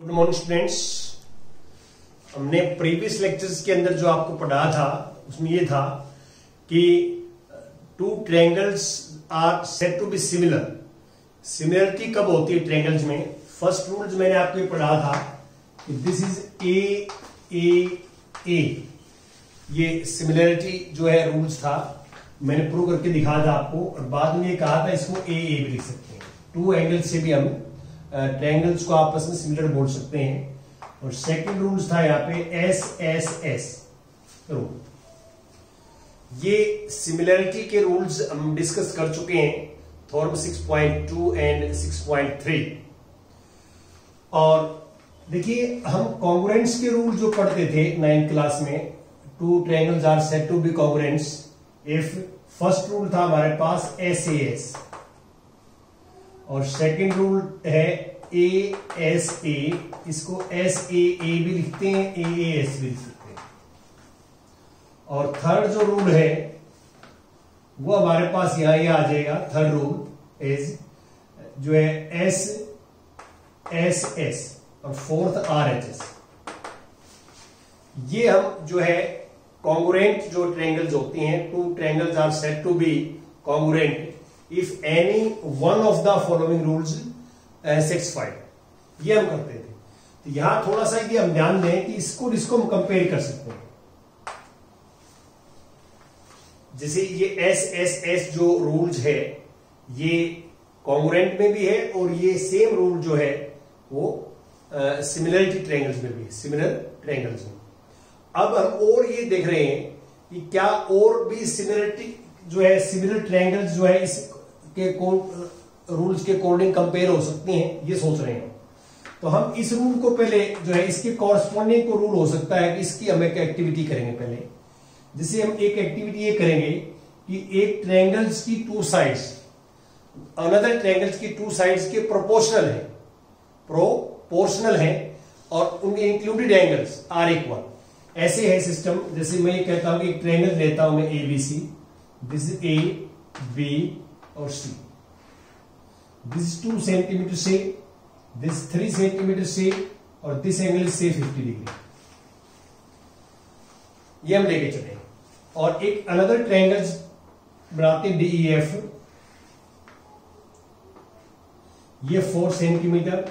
Good morning students. हमने previous lectures के अंदर जो आपको पढ़ाया था उसमें ये था कि two triangles are said to be similar. Similarity कब होती है ट्रायंगल्स में? फर्स्ट रूल जो मैंने आपको पढ़ा था कि दिस इज ए, ये सिमिलरिटी जो है रूल्स था, मैंने प्रूव करके दिखाया था आपको। और बाद में ये कहा था इसको ए भी लिख सकते हैं। टू एंगल्स से भी हम ट्रायंगल्स को आपस में सिमिलर बोल सकते हैं। और सेकंड रूल्स था यहाँ पे एस रूल। ये सिमिलरिटी के रूल्स हम डिस्कस कर चुके हैं, थ्योरम 6.2 एंड 6.3। और देखिए हम कॉन्ग्रुएंस के रूल जो पढ़ते थे 9th क्लास में, two triangles are said to be congruents if first rule था हमारे पास एस और सेकंड रूल है ए, इसको एस ए भी लिखते हैं, ए भी लिख सकते हैं। और थर्ड जो रूल है वो हमारे पास यहां ये आ जाएगा। थर्ड रूल इज जो है एस और फोर्थ RHS। ये हम जो है कॉन्ग्रुएंट जो ट्रायंगल्स होती हैं, two triangles are said to be congruent if any one of the following rules satisfied, ये हम करते थे। तो यहां थोड़ा सा ये हम ध्यान दें कि इसको हम कंपेयर कर सकते हैं। जैसे ये एस जो रूल्स है ये कॉन्ग्रुएंट में भी है और ये सेम रूल जो है वो सिमिलरिटी ट्रायंगल्स में भी है, सिमिलर ट्रायंगल्स में। अब हम और ये देख रहे हैं कि क्या और भी सिमिलरिटी जो है, सिमिलर ट्रायंगल्स जो है इसके रूल्स के अकॉर्डिंग कंपेयर हो सकती हैं, ये सोच रहे हैं। तो हम इस रूल को पहले जो है इसके कॉरस्पॉन्डिंग को रूल हो सकता है कि इसकी हम एक एक्टिविटी करेंगे पहले। जिससे हम एक एक्टिविटी ये करेंगे कि एक ट्रायंगल्स की टू साइड्स अनदर ट्रायंगल्स की टू साइड्स के प्रोपोर्शनल है और उनके इंक्लूडेड एंगल्स आर इक्वल। ऐसे है सिस्टम। जैसे मैं ये कहता हूं कि एक ट्रायंगल लेता हूं मैं ABC, this is A, B और C। दिस 2 सेंटीमीटर से, दिस 3 सेंटीमीटर से और दिस एंगल से 50 डिग्री। ये हम लेके चले। और एक अनदर ट्रायंगल बनाते हैं DEF, ये 4 centimetre,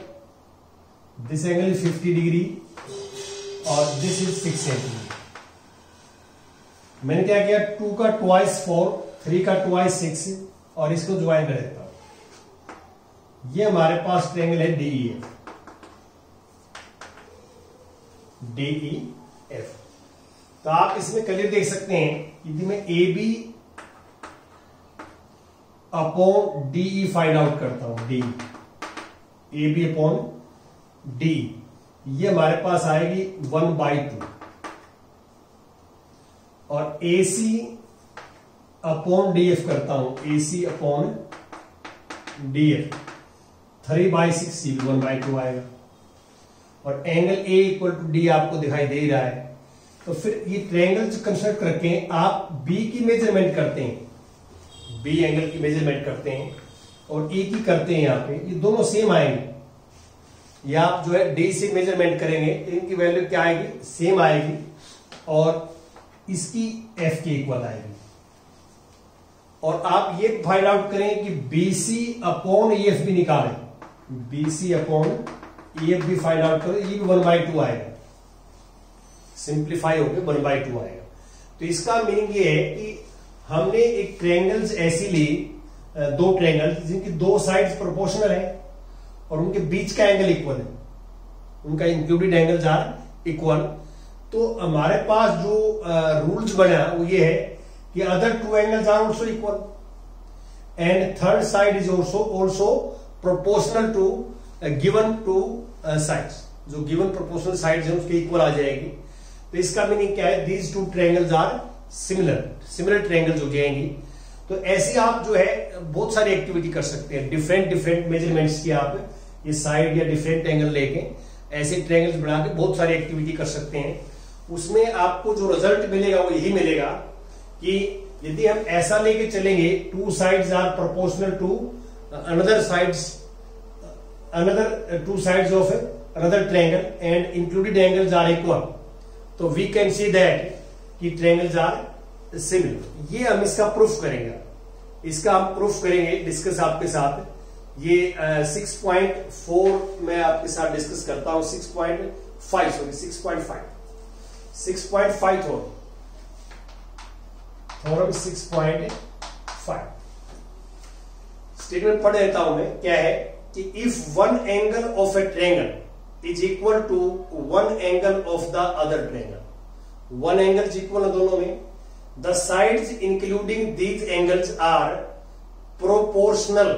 this angle is 50 degree और दिस इज 6 सेंटीमीटर। मैंने क्या किया, 2 का ट्वाइस 4, 3 का ट्वाइस 6 और इसको ज्वाइन कर देता हूं। ये हमारे पास ट्रायंगल है DEF। तो आप इसमें क्लियर देख सकते हैं यदि मैं AB upon DE find out करता हूं, AB अपॉन D, ये हमारे पास आएगी 1/2। और AC अपॉन DF करता हूं, AC अपॉन DF 3/6, 1/2 आएगा। और angle A equal to D आपको दिखाई दे रहा है। तो फिर ये ट्रायंगल्स कंस्ट्रक्ट करके आप B की मेजरमेंट करते हैं, B एंगल की मेजरमेंट करते हैं और A की करते हैं। यहाँ पे ये दोनों सेम आएंगे। ये आप जो है D से मेजरमेंट करेंगे, इनकी वैल्यू क्या आएगी, सेम आएगी और इसकी F के इक्वल आएगी। और आप ये फाइंड आउट करें कि BC अपॉन EF भी निकालें, BC अपॉन EF भी फाइंड आउट करो, ये भी 1/2 आएगा। सिंप्लीफाई होकर 1/2 आएगा। तो इसका मीनिंग ये है कि हमने एक ट्रायंगल्स ऐसी ली, दो ट्रायंगल्स जिनकी दो साइड्स प्रोपोर्शनल है और उनके बीच का एंगल इक्वल है, उनका इंक्लूडेड एंगल्स आर इक्वल। तो हमारे पास जो रूल्स बना वो ये है कि other two angles are also equal and third side is also proportional to given two sides. जो गिवन प्रोपोर्शनल साइड्स हैं उसके इक्वल आ जाएगी। तो इसका मीनिंग क्या है, these two triangles are similar triangles हो जाएंगी। तो ऐसे आप जो है बहुत सारी एक्टिविटी कर सकते हैं, डिफरेंट मेजरमेंट्स की आप ये साइड या डिफरेंट एंगल लेके ऐसे ट्रायंगल्स बना के बहुत सारी एक्टिविटी कर सकते हैं। उसमें आपको जो रिजल्ट मिलेगा वो यही मिलेगा कि यदि हम ऐसा लेके चलेंगे, two sides are proportional to another two sides of another triangle and included angles are equal, तो we can see that कि triangles are similar. ये हम इसका प्रूफ करेंगे, इसका हम प्रूफ करेंगे डिस्कस आपके साथ. ये 6.4 मैं आपके साथ डिस्कस करता हूं. 6.5 सॉरी 6.5 थोड़ा 6.5 स्टेटमेंट पढ़ देता हूं मैं. क्या है कि if one angle of a triangle is equal to one angle of the other triangle, one angle equal है दोनों में, the sides including these angles are proportional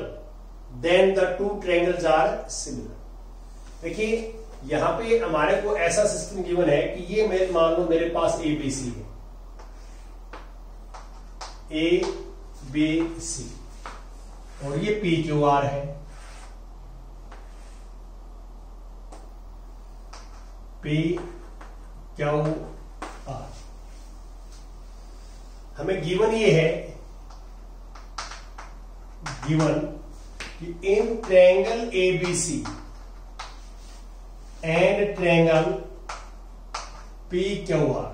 then the two triangles are similar. देखिए यहां पे हमारे को ऐसा system given है कि ये मैं मान लो मेरे पास ए बी सी है, ए बी सी, और ये पी क्यू आर है, पी क्यू आर. हमें गिवन ये है, गिवन कि in triangle ABC and triangle P Q R,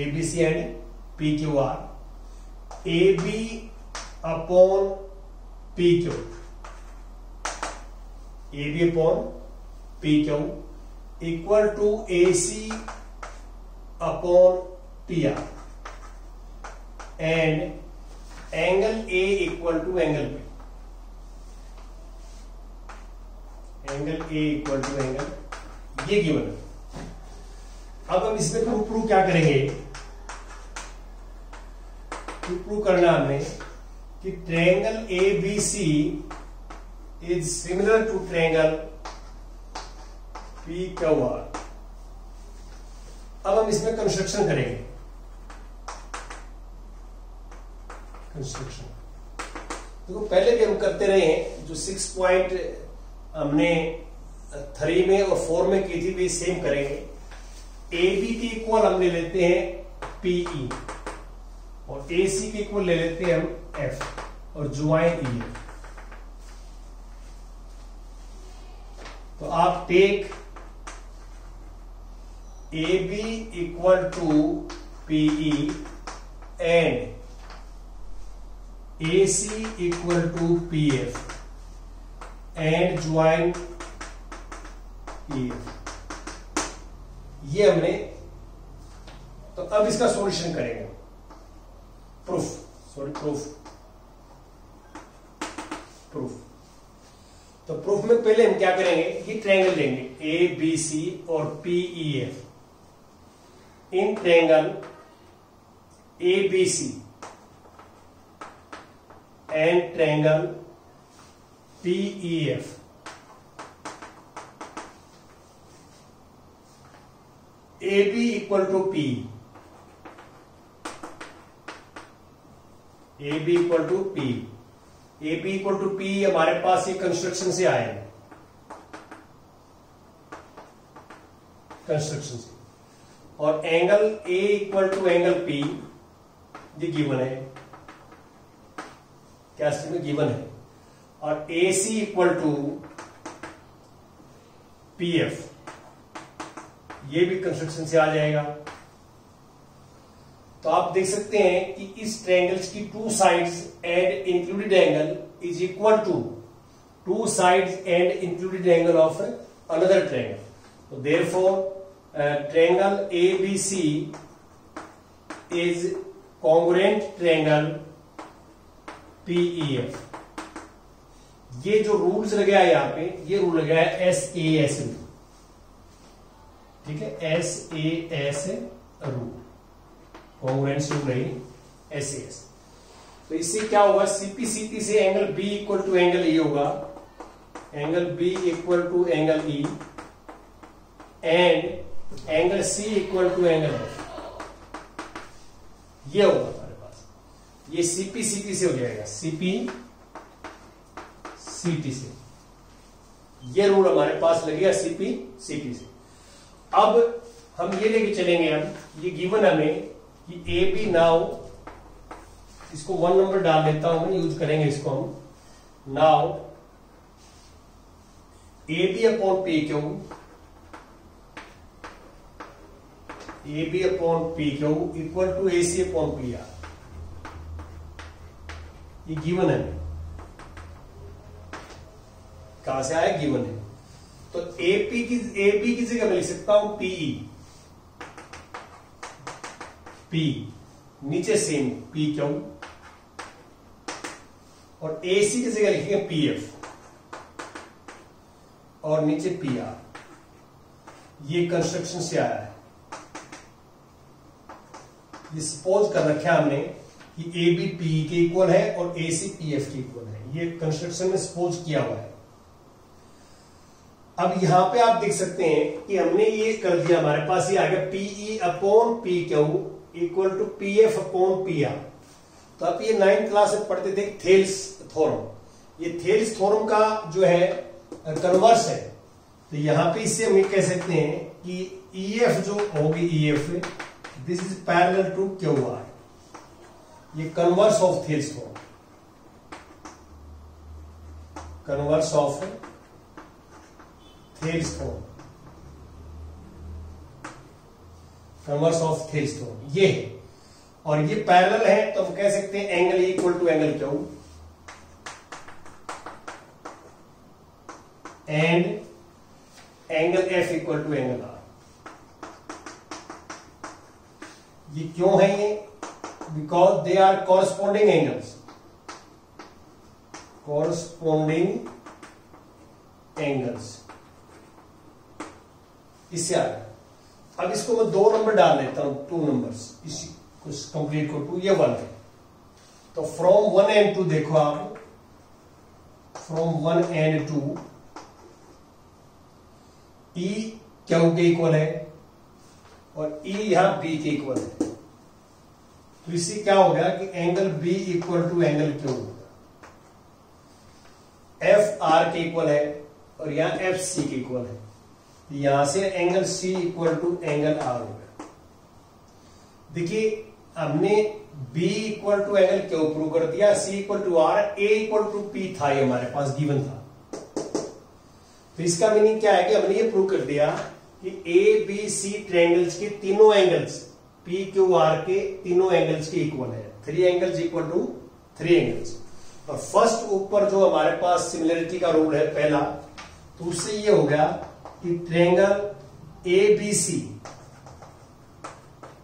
ABC and P Q R, A B upon P Q, A B upon P Q equal to A C upon P R, and angle A equal to angle B, angle A equal to angle, ये given है. अब हम इसमें prove क्या करेंगे, prove करना हमने कि triangle A B C is similar to triangle P Q R. अब हम इसमें कंस्ट्रक्शन करेंगे. कंस्ट्रक्शन देखो पहले भी हम करते रहे हैं, जो 6 पॉइंट हमने 3 में और 4 में की थी भी सेम करेंगे. ए बी के इक्वल हम ले लेते हैं पीई, और ए सी के इक्वल ले लेते हैं हम एफ, और ज्वाइन ई. तो आप take A B equal to PE and A C equal to P F and join E F. ये हमने, तो अब इसका सॉल्यूशन करेंगे. प्रूफ तो प्रूफ में पहले हम क्या करेंगे कि ट्रायंगल लेंगे ए बी सी और P E F. In triangle A B C and triangle P E F, A B equal to P, A B equal to P, A B equal to P हमारे पास ये construction से आए, construction से. और angle A equal to angle P ये given है, क्या में गिवन है. और A C equal to P F, ये भी कंस्ट्रक्शन से आ जाएगा. तो आप देख सकते हैं कि इस ट्रायंगल्स की two sides and included angle is equal to two sides and included angle of another triangle. तो therefore triangle A B C is congruent triangle P E F. ये जो रूल्स लगाया है यहां पे, ये रूल लगाया है एस ए एस रूल. ठीक है, S A S rule, congruence rule नहीं, एस ए एस. तो इससे क्या होगा, सीपी सीपी से angle B equal to angle E होगा, angle B equal to angle E, and angle C equal to angle F. ये होगा हमारे पास, ये सीपी सीपी से हो जाएगा, सीपी सीटी से. ये रूल हमारे पास लगेगा सीपी सीटी से. अब हम ये लेके चलेंगे, हम ये गिवन हमें कि ए बी, नाउ इसको 1 नंबर डाल देता हूं, यूज करेंगे इसको हम. Now A B upon P Q, A B upon P Q equal to A C upon P R, ये गिवन है। कहां से आया? गिवन है। तो ए बी की जगह मैं लिख सकता हूं पीई, पी नीचे सेम पी क्यू, और ए सी की जगह लिखेंगे पी एफ और नीचे पी आर। ये कंस्ट्रक्शन से आया है। ये सपोज कर रखा है हमने कि ए बी पी के इक्वल है और ए सी पी एफ के इक्वल है। ये कंस्ट्रक्शन में सपोज किया हुआ है। अब यहां पे आप देख सकते हैं कि हमने ये कर दिया, हमारे पास ये आ गया PE upon P Q equal to P F upon P R. तो आप ये 9th क्लास में पढ़ते थे थेल्स थ्योरम। ये थेल्स थ्योरम का जो है कन्वर्स है। तो यहां पे इससे हम ये कह सकते हैं कि ई एफ जो होगी, E F this is parallel to Q R. ये converse of Thales theorem, converse of Thales theorem, converse of Thales theorem ये है। और ये पैरेलल है तो हम कह सकते हैं angle equal to angle Q and angle F equal to angle R. ये क्यों है? ये because they are corresponding angles, corresponding angles. इससे आ गया। अब इसको मैं 2 नंबर डाल लेता हूं, 2 नंबर्स इसी कुछ कंप्लीट को 2, ये 1 है। तो फ्रॉम 1 एंड 2 देखो आप, फ्रॉम 1 एंड 2 ई क्यू के इक्वल है और ई यहां बी के इक्वल है। तो इससे क्या हो गया कि angle B equal to angle Q होगा। एफ आर के इक्वल है और यहां एफ सी के इक्वल है। यहां से angle C equal to angle R हो गया। देखिए हमने B equal to angle Q prove कर दिया, C equal to R, A equal to P था, ये हमारे पास गिवन था। तो इसका मीनिंग क्या है कि हमने ये प्रूव कर दिया कि ए बी सी ट्रायंगल्स के तीनों एंगल्स पी क्यू आर के तीनों एंगल्स के इक्वल है। 3 एंगल्स इक्वल टू 3 एंगल्स। और फर्स्ट ऊपर जो हमारे पास सिमिलरिटी का रूल है पहला, तो उससे ये हो गया कि triangle A B C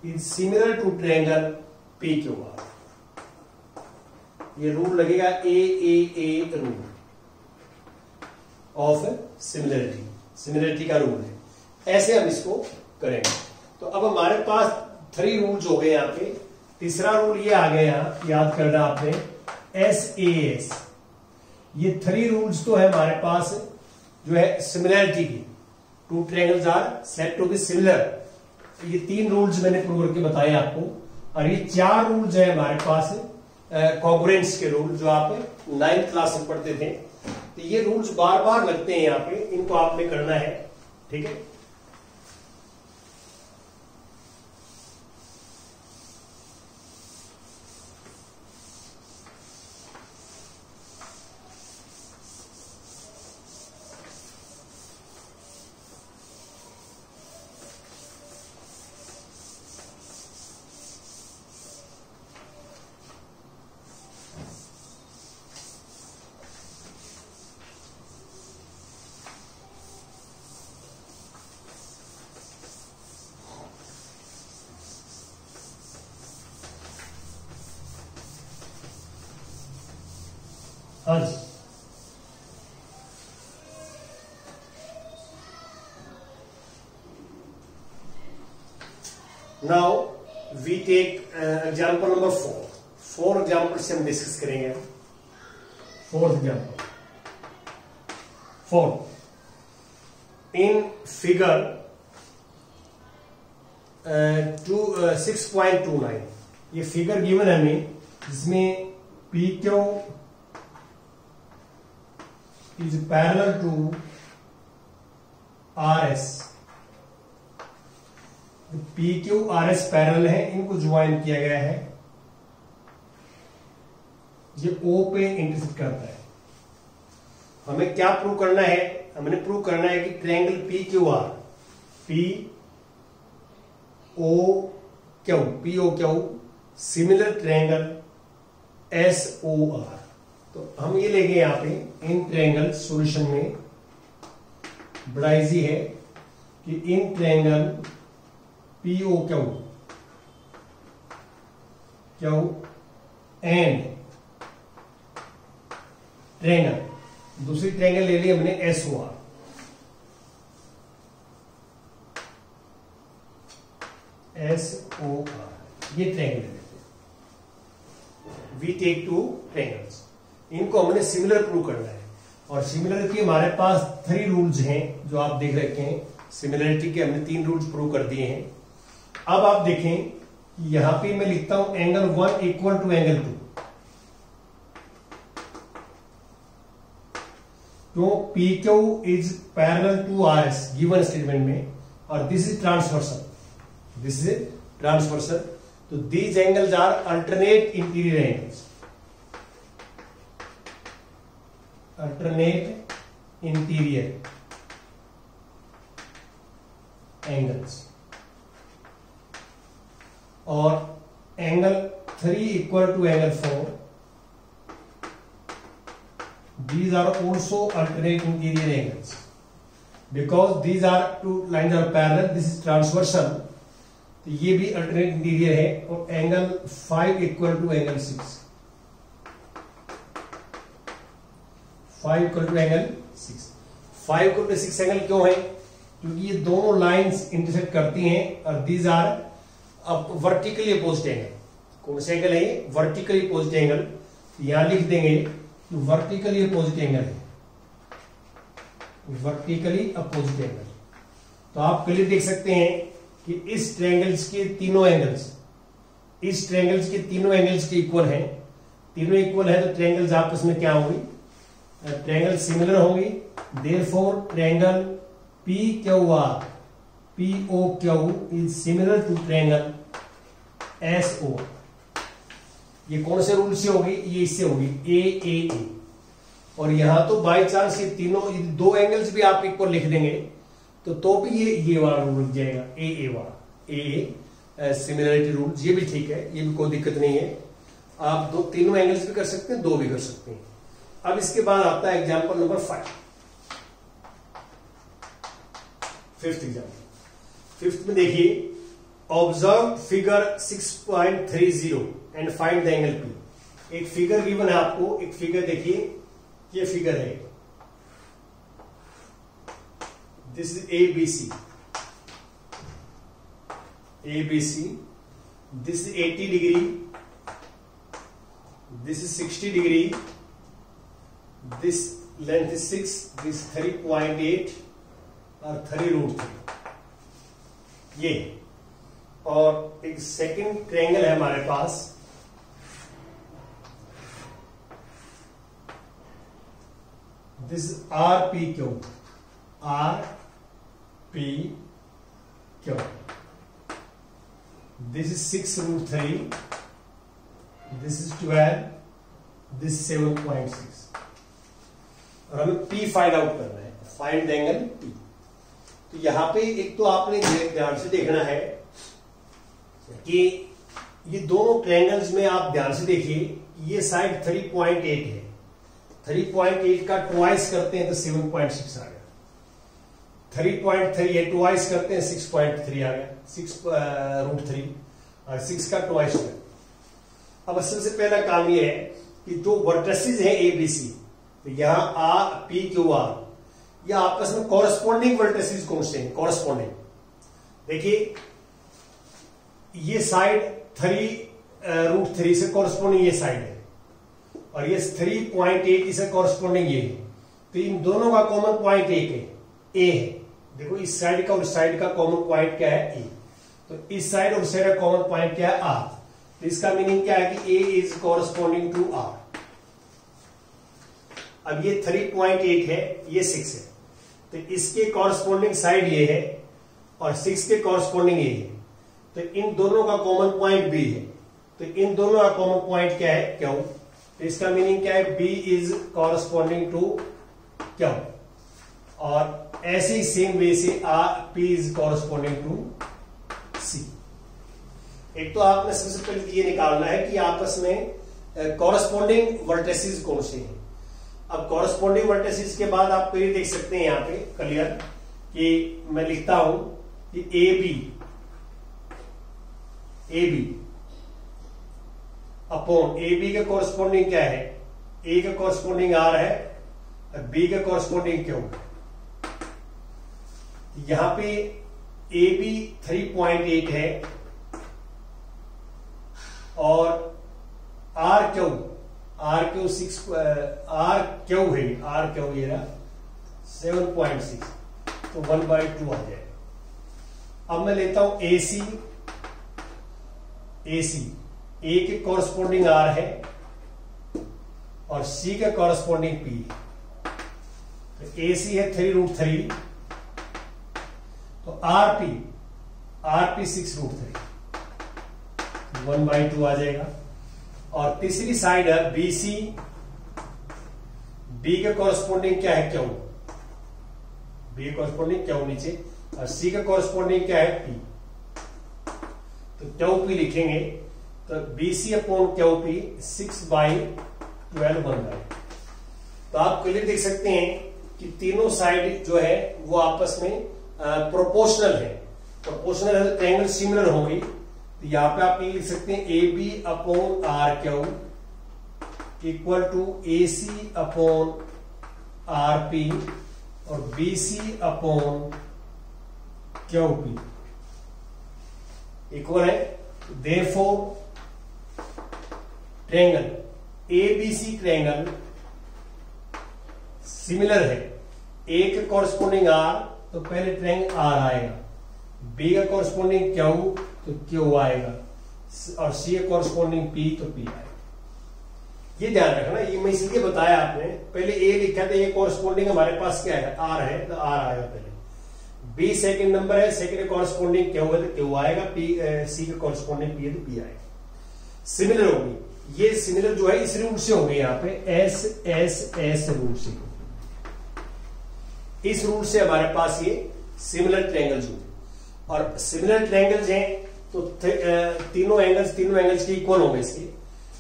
is similar to triangle P Q R. ये रूल लगेगा a rule of similarity, similarity का रूल है। ऐसे हम इसको करेंगे। तो अब हमारे पास 3 रूल्स हो गए यहां पे। तीसरा रूल ये आ गया, यहां याद करना आपने, SAS। ये 3 रूल्स तो है हमारे पास जो है सिमिलरिटी की। 2 triangles are said to be similar. ये 3 रूल्स मैंने प्रूव करके बताए आपको। और ये 4 रूल्स है हमारे पास कॉन्ग्रुएंस के रूल, जो आप 9th क्लास में पढ़ते थे। तो ये रूल्स बार बार लगते हैं यहां पे, इनको आपने करना है, ठीक है। हाँ जी, now we take example number 4 example से हम डिस्कस करेंगे। 4th example, 4 in figure 6.29। ये फिगर गिवन है हमें, जिसमें P Q is parallel to RS। PQ RS parallel है, इनको ज्वाइन किया गया है। ये O पे इंटरसेक्ट करता है। हमें क्या प्रूव करना है? हमने प्रूव करना है कि triangle P Q R, P O Q similar triangle S O R. तो हम ये लेंगे यहां पे इन ट्रायंगल सॉल्यूशन में बड़ा इजी है कि in triangle P O Q and triangle, दूसरी ट्रायंगल ले ली हमने S O R. S O R ये ट्रायंगल ले लेते हैं। वी टेक टू ट्रायंगल्स, इनको हमने सिमिलर प्रूव करना है। और सिमिलर की हमारे पास 3 रूल्स हैं जो आप देख रखे हैं। सिमिलरिटी के हमने 3 रूल्स प्रूव कर दिए हैं। अब आप देखें यहां पे मैं लिखता हूं एंगल 1 इक्वल टू एंगल 2। तो P Q is parallel to R S given statement में, और this is transversal, this is transversal. तो these angles are alternate interior angles, alternate interior angles. और angle 3 equal to angle 4, these are also alternate interior angles because these are 2 lines are parallel, this is transversal, तो ये भी alternate interior है। और angle 5 equal to angle 6, 5 equal to angle 6। 5 equal to 6 angle क्यों है? क्योंकि ये दोनों लाइंस इंटरसेक्ट करती हैं और दीज आर अब वर्टिकली अपोजिट एंगल। कौन से एंगल है ये? Vertically opposite angle. यहां लिख देंगे वर्टिकली अपोजिट एंगल है, वर्टिकली अपोजिट एंगल। तो आप क्लियर देख सकते हैं कि इस ट्रायंगल्स के तीनों एंगल्स, इस ट्रायंगल्स के तीनों एंगल्स के इक्वल हैं। तीनों इक्वल है तो ट्रायंगल्स आपस में क्या होंगी? ट्रायंगल सिमिलर होंगी। Therefore triangle P Q R, P O Q is similar to triangle S O. ये कौन से रूल से होगी? ये इससे होगी, ए। और यहां तो बाय चांस ये तीनों 2 एंगल्स भी आप इक्वल लिख देंगे तो भी ये वाला रूल लग जाएगा, ए वाला, सिमिलरिटी रूल। ये भी ठीक है, ये भी कोई दिक्कत नहीं है। आप तीनों एंगल्स भी कर सकते हैं, 2 भी कर सकते हैं। अब इसके बाद आता है example number 5, 5th example. 5th में देखिए, observe figure 6.30 and find the angle P. एक फिगर गिवन है आपको, एक फिगर देखिए, ये फिगर है, this is ABC, this is 80 degree, this is 60 degree, this length is 6, this 3.8 और 3√3 ये। और एक सेकंड ट्रायंगल है हमारे पास, this RPQ, this is 6√3, this is 12, this 7.6। और हमें P फाइंड आउट करना है, फाइंड द एंगल P। तो यहां पे एक तो आपने ध्यान से देखना है कि ये दोनों ट्रायंगल्स में आप ध्यान से देखिए, ये साइड 3.8 है, 3.8 का ट्वाइस करते हैं तो 7.6 आ गया। 3.3 है, ट्वाइस करते हैं 6.3 आ गया, 6√3, और 6 का ट्वाइस है। अब सबसे पहला काम ये है कि जो वर्टिसेस है ABC, तो यहां PQR, ये आपस में कॉरेस्पॉन्डिंग वर्टिसेस कौन से हैं? कॉरेस्पॉन्डिंग। देखिए ये साइड 3√3 से कॉरेस्पॉन्डिंग ये साइड है, और ये 3.8 से कॉरेस्पॉन्डिंग ये है। तो इन दोनों का कॉमन पॉइंट एक है, ए है। देखो इस साइड का और इस साइड का कॉमन पॉइंट क्या है? ए। तो इस साइड और इस साइड का कॉमन पॉइंट क्या है? आर। तो इसका मीनिंग क्या है कि ए इज कॉरेस्पॉन्डिंग टू आर। अब ये 3.8 है, ये 6 है, तो इसके कॉरेस्पॉन्डिंग साइड ये है और 6 के कॉरेस्पॉन्डिंग ये है। तो इन दोनों का कॉमन पॉइंट बी है, तो इन दोनों का कॉमन पॉइंट क्या है? क्यू। तो इसका मीनिंग क्या है? B is corresponding to Q. और ऐसे ही सेम वे से P is corresponding to C। एक तो आपने सबसे पहले ये निकालना है कि आपस में कॉरस्पॉन्डिंग वर्टेसिस कौन से हैं। अब कॉरस्पॉन्डिंग वर्टेसिस के बाद आप ये देख सकते हैं यहाँ पे क्लियर कि मैं लिखता हूं कि A B upon A B का कॉरस्पॉन्डिंग क्या है, ए का कॉरस्पॉन्डिंग आर है और बी का कॉरस्पॉन्डिंग क्यू। यहां पे ए बी 3.8 है और आर क्यू 6 आर क्यू है, आर क्यू ये रहा 7.6, तो 1/2 आ जाएगा। अब मैं लेता हूं AC ए के कॉरस्पॉन्डिंग आर है और C का कॉरस्पॉन्डिंग P है। तो AC है 3√3, तो RP 6√3, 1/2 आ जाएगा। और तीसरी साइड है BC, B का कॉरस्पॉन्डिंग क्या है, क्यू, B का कॉरस्पॉन्डिंग क्यू नीचे, और C का कॉरस्पॉन्डिंग क्या है, P। तो क्यू P लिखेंगे तो BC अपॉन क्यू P 6/12 1/2। तो आप क्लियर देख सकते हैं कि तीनों साइड जो है वो आपस में प्रोपोर्शनल है। प्रोपोर्शनल है तो ट्रायंगल सिमिलर होंगी। तो यहां पे आप ये लिख सकते हैं AB upon R Q equal to AC upon R P और BC upon Q P equal है। Therefore triangle ABC triangle similar है। ए के कॉरस्पॉन्डिंग आर तो पहले ट्रायंगल आर आएगा, बी का कॉरस्पॉन्डिंग क्यू तो क्यू आएगा और सी का कॉरस्पॉन्डिंग पी तो पी आएगा। ये ध्यान रखना, ये मैं इसलिए बताया आपने, पहले ए लिखा था, ए कॉरस्पॉन्डिंग हमारे पास क्या है, आर है तो आर आएगा पहले। बी सेकंड नंबर है, सेकंड कॉरस्पॉन्डिंग क्यू है तो क्यू आएगा, पी सी का कॉरस्पॉन्डिंग पी है तो पी आएगा। सिमिलर होगी, ये सिमिलर जो है इस रूल से होंगे, यहाँ पे एस रूल से, इस रूल से हमारे पास ये सिमिलर ट्रायंगल्स होंगे। और सिमिलर ट्रायंगल्स हैं तो तीनों एंगल्स के इक्वल होंगे इसके।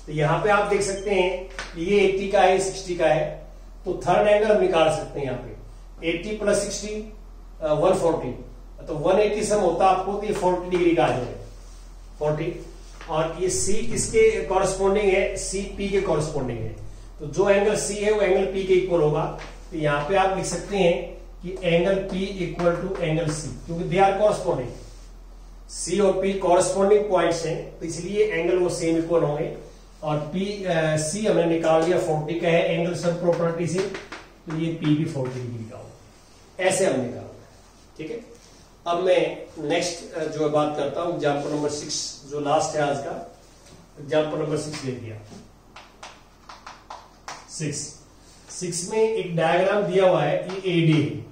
तो यहां पे आप देख सकते हैं ये 80 का है, 60 का है, तो थर्ड एंगल हम निकाल सकते हैं। यहाँ पे 80 + 60 140, तो 180 सम होता आपको तो ये 40 डिग्री का आ जाएगा 40। और ये C किसके कॉरस्पॉन्डिंग है, C P के कॉरस्पॉन्डिंग है। तो जो एंगल C है वो एंगल P के इक्वल होगा। तो यहां पे आप लिख सकते हैं कि angle P equal to angle C, क्योंकि दे आर कॉरस्पॉन्डिंग, C और P कॉरस्पॉन्डिंग पॉइंट्स हैं, तो इसलिए एंगल वो सेम इक्वल होंगे। और C हमने निकाल लिया 40 का है एंगल सम प्रॉपर्टी से, तो ये P भी 40 डिग्री का होगा। ऐसे हम निकाल, ठीक है। अब मैं नेक्स्ट जो बात करता हूं एग्जाम्पल नंबर 6, जो लास्ट है आज का। एग्जाम्पल नंबर 6 ले लिया। 6 में एक डायग्राम दिया हुआ है, ये AD है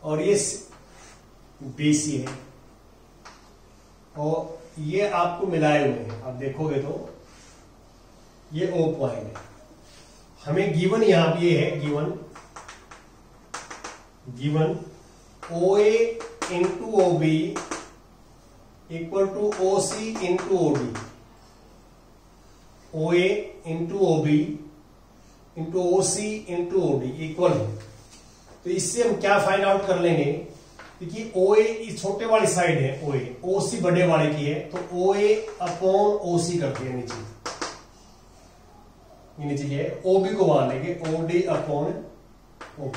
और ये BC है और ये आपको मिलाए हुए हैं। आप देखोगे तो ये O पॉइंट है। हमें गिवन यहां पे ये है, given OA into OB equal to OC into OD, OA into OB into OC into OD equal है। तो इससे हम क्या फाइंड आउट कर लेंगे, क्योंकि OA छोटे वाली साइड है, OA OC बड़े वाले की है, तो OA अपॉन OC करते हैं नीचे, ये नीचे है। OB को वहां लेंगे, OD अपॉन OB।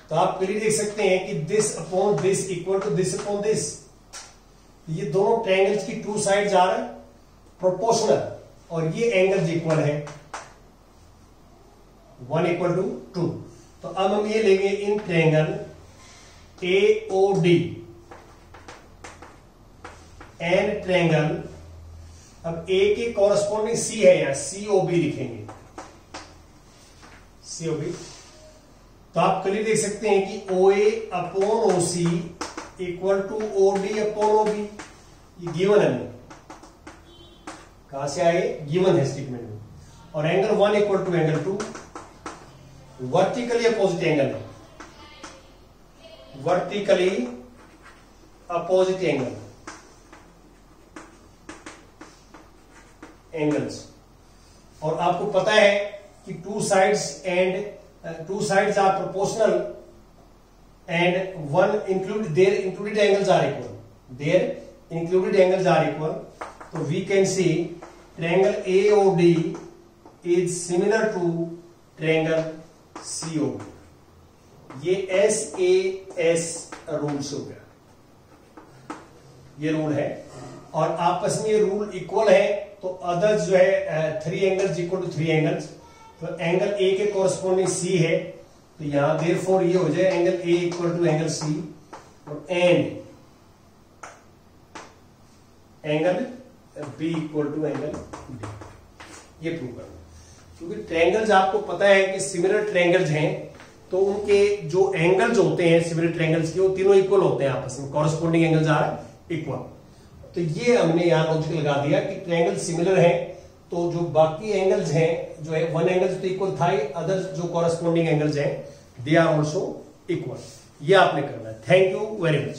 तो आप क्लियर देख सकते हैं कि this upon this equal to this upon this. ये दोनों ट्रायंगल्स की टू साइड्स आर प्रोपोर्शनल और ये एंगल्स इक्वल है, 1 = 2। तो अब हम ये लेंगे in triangle AOD and triangle, अब A के कॉरस्पॉन्डिंग C है, यहां COB लिखेंगे, COB। तो आप क्लियर देख सकते हैं कि OA upon OC equal to OD upon OB। ये गिवन है, कहां से आए, गिवन है स्टेटमेंट में। और angle 1 equal to angle 2, vertically opposite angle है, वर्टिकली अपोजिट एंगल्स। और आपको पता है कि two sides are proportional and one their included angles are equal, तो we can see triangle AOD is similar to triangle COD। ये SAS rule से हो गया, ये रूल है, और आपस में ये रूल इक्वल है, तो अदर्स जो है 3 एंगल्स इक्वल टू 3 एंगल्स, तो एंगल A के कोरस्पॉन्डिंग C है, तो यहां देयरफॉर ये हो जाए angle A equal to angle C, और angle B equal to angle D। ये प्रूव करना, क्योंकि ट्रायंगल्स आपको पता है कि सिमिलर ट्रायंगल्स हैं, तो उनके जो एंगल्स होते हैं सिमिलर ट्रायंगल्स के, वो तीनों इक्वल होते हैं आपस में, कॉरस्पॉन्डिंग एंगल्स आर इक्वल। तो ये हमने यहां लॉजिक लगा दिया कि ट्रायंगल सिमिलर है, तो जो बाकी एंगल्स हैं जो है वन एंगल तो इक्वल था ही, अदर जो कॉरस्पॉन्डिंग एंगल्स हैं दे आर ऑल्सो इक्वल। ये आपने करना है। Thank you very much.